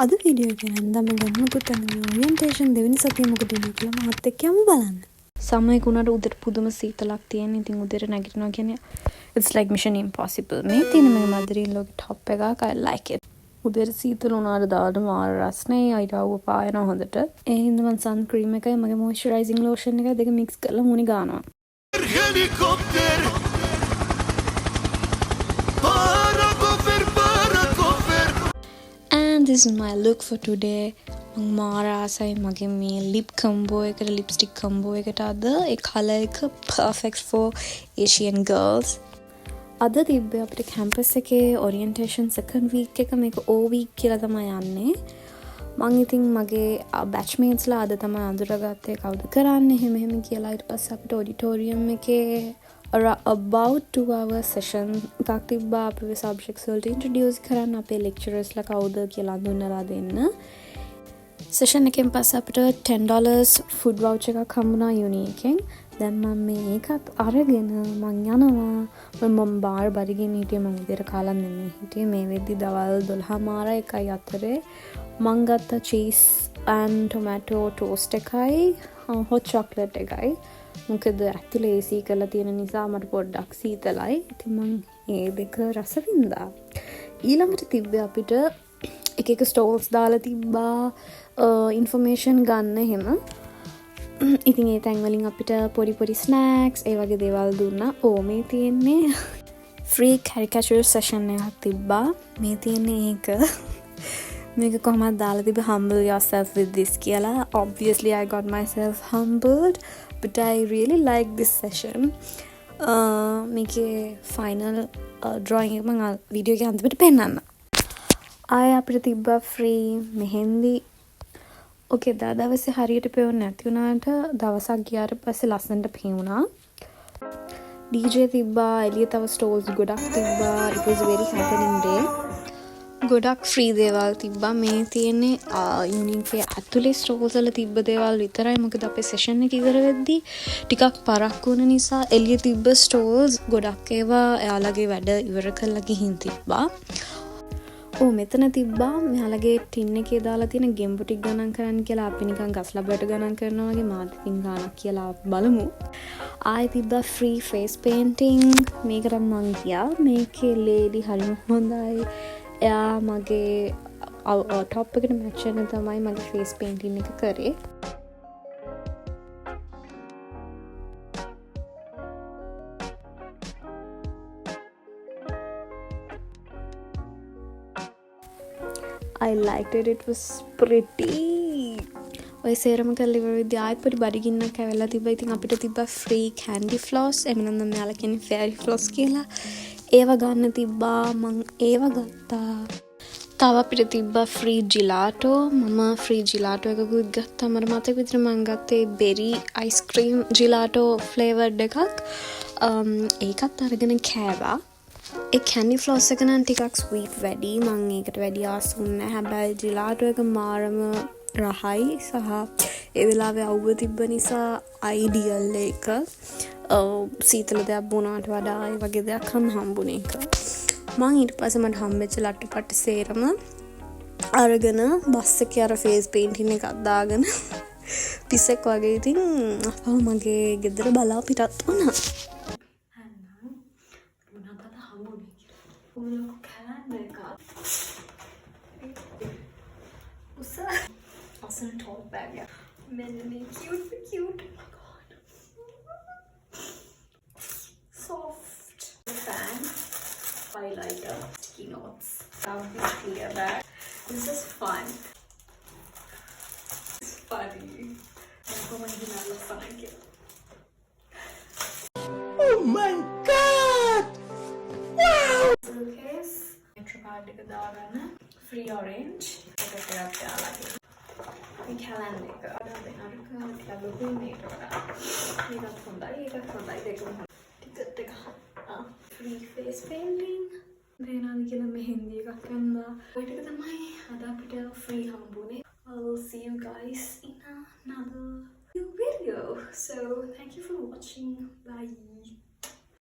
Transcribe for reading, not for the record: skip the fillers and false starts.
අද වීඩියෝ එක නැන්දම ගන්නකුත් අන්න ඔරියන්ටේෂන් දෙවෙනි සතිය මොකද වෙන්නේ කියලා මාත් එක්ක යමු බලන්න. සමයක උනට උදේට පුදුම සීතලක් තියෙන. ඉතින් උදේට නැගිටිනවා කියන්නේ it's like mission impossible. මේ තියෙන මේ මදරින් ලෝකේ টොප් එකක් I like it. උදේට සීතල උනාට දාන්න මාර රස්නේ අයිටව පායනවා හොඳට. ඒ හින්දා මම sun cream එකයි මගේ moisturizing lotion එකයි දෙක mix කරලා මුණි ගන්නවා. And this is my look for today. මම මාරාසයි මගේ මේ lip combo එකට lipstick combo එකට අද ඒ color එක perfect for Asian girls. අද තිබ්බේ අපිට campus එකේ orientation second week එක මේක O week කියලා තමයි යන්නේ. මං ඉතින් මගේ batchmates ලා අද තමයි අඳුරගත්තේ කවුද කරන්නේ එහෙම කියලා. ඊට පස්සේ අපිට auditorium එකේ about 2 hours session එකක් තිබ්බා. අපේ subjects වලට introduce කරන්න අපේ lecturers ලා කවුද කියලා අඳුනලා දෙන්න. session එකෙන් පස්සේ අපිට $10 food voucher එකක් හම්බුණා uni එකෙන්. දැන් මම මේකත් අරගෙන මං යනවා. මම බාර් බඩගින්න හිටියේ මම උදේට කාලා නෙමෙයි හිටියේ. මේ වෙද්දි දවල් 12:00 අතරේ මං ගත්ත cheese and tomato toast එකයි hot chocolate එකයි. මොකද ඇතුලේ AC කරලා තියෙන නිසා මට පොඩ්ඩක් සීතලයි. ඉතින් මං මේ දෙක රස වින්දා. ඊළඟට තිබ්බේ අපිට එක stalls දාලා තිබ්බා information ගන්න එහෙම. ඉතින් ඒ තැන් වලින් අපිට පොඩි snacks ඒ වගේ දේවල් දුන්නා. මේ තියෙන්නේ free caricature session එකක් තිබ්බා. මේ තියෙන්නේ ඒක. මේක කොහමද දාලා තිබ්බ humble yourself with this කියලා. Obviously I got myself humbled. But I really like this session. මේකේ final drawing එක මම වීඩියෝ එකේ අන්තිමට පෙන්නන්න. ආය අපිට තිබ්බා free මෙහෙන්දි. ඕකේ දවසේ හරියට පෙවුනේ නැති වුණාට දවසක් ගියාට පස්සේ ලස්සනට පෙවුණා. DJ තිබ්බා, එළිය තව stalls ගොඩක් තිබ්බා. It was very happening day. ගොඩක් ෆ්‍රී දේවල් තිබ්බා. මේ තියෙන්නේ යුනිකේ ඇතුලේ ස්ටෝල්ස් වල තිබ්බ දේවල් විතරයි. මොකද අපේ සෙෂන් එක ඉවර වෙද්දී ටිකක් පරක් වුණ නිසා එළිය තිබ්බ ස්ටෝල්ස් ගොඩක් ඒවා එයාලගේ වැඩ ඉවර කරලා ගිහින් තිබ්බා. මෙතන තිබ්බා මෙයාලගේ ටින් එකේ දාලා තියෙන ගෙම්බු ටික ගණන් කරන්න කියලා. අපි නිකන් ගස් ලබට ගණන් කරනවා වගේ මාත් ඉතින් ගානක් කියලා බලමු. ආයෙ තිබ්බා free face painting. මේකට මං ගියා. මේකේ ලේඩි හරිම හොඳයි. එයා මගේ ටොප් එකට මැච් වෙන තමයි මගේ ෆේස් පේන්ටින් එක කරේ. I liked it. It was pretty. ඔය සේරම කරලා ඉවර වෙද්දී ආයෙත් පොඩි බඩගින්නක් ඇවිල්ලා තිබ්බා. ඉතින් අපිට තිබ්බා free candy floss. එහෙම නැත්නම් මෙයාලා කියන්නේ fairy floss කියලා. ඒව ගන්න තිබ්බා. මං ඒව ගත්තා. තව අපිට තිබ්බා free gelato. මම free gelato එකකුත් ගත්තා. මට මතක විදිහට මං ගත්තේ berry ice cream gelato flavored එකක්. ඒකත් අරගෙන කෑවා. ඒ candy floss එක නම් ටිකක් sweet වැඩි. මං ඒකට වැඩි ආසුන්නේ නැහැ. හැබැයි gelato එක මාරම රහයි සහ ඒ වෙලාවේ අවුව තිබ්බ නිසා ideal එක. සීතල දෙයක් බොනාට වඩා ඒ වගේ දෙයක් හම්බුනේ එක. මං ඊට පස්සේ මට හම්බෙච්ච ලට්ටපට්ට සේරම අරගෙන බස් එකේ අර ෆේස් පේන්ටින් එකක් දාගෙන පිස්සෙක් වගේ ඉතින් අපව මගේ ගෙදර බලා පිටත් වුණා. Awesome tote bag. Yeah. Many cute. Soft fan, highlighter, sticky notes. Now this clear bag. This is fun. It's funny. Oh my god! Wow! Suitcase. Metrocard එක දාගන්න. Free orange. ඒකට දාලා මේ කැලෙන්ඩර් එක අරක ලැබුණේ මේකට වඩා. මේකත් හොඳයි දෙකම ටිකට් එක. free face painting. දේනානි කියන මෙහෙන්දි එකක් ගන්නවා. ඔය ටික තමයි අද අපිට free හම්බුනේ. I will see you guys in another new video. So thank you for watching. Bye.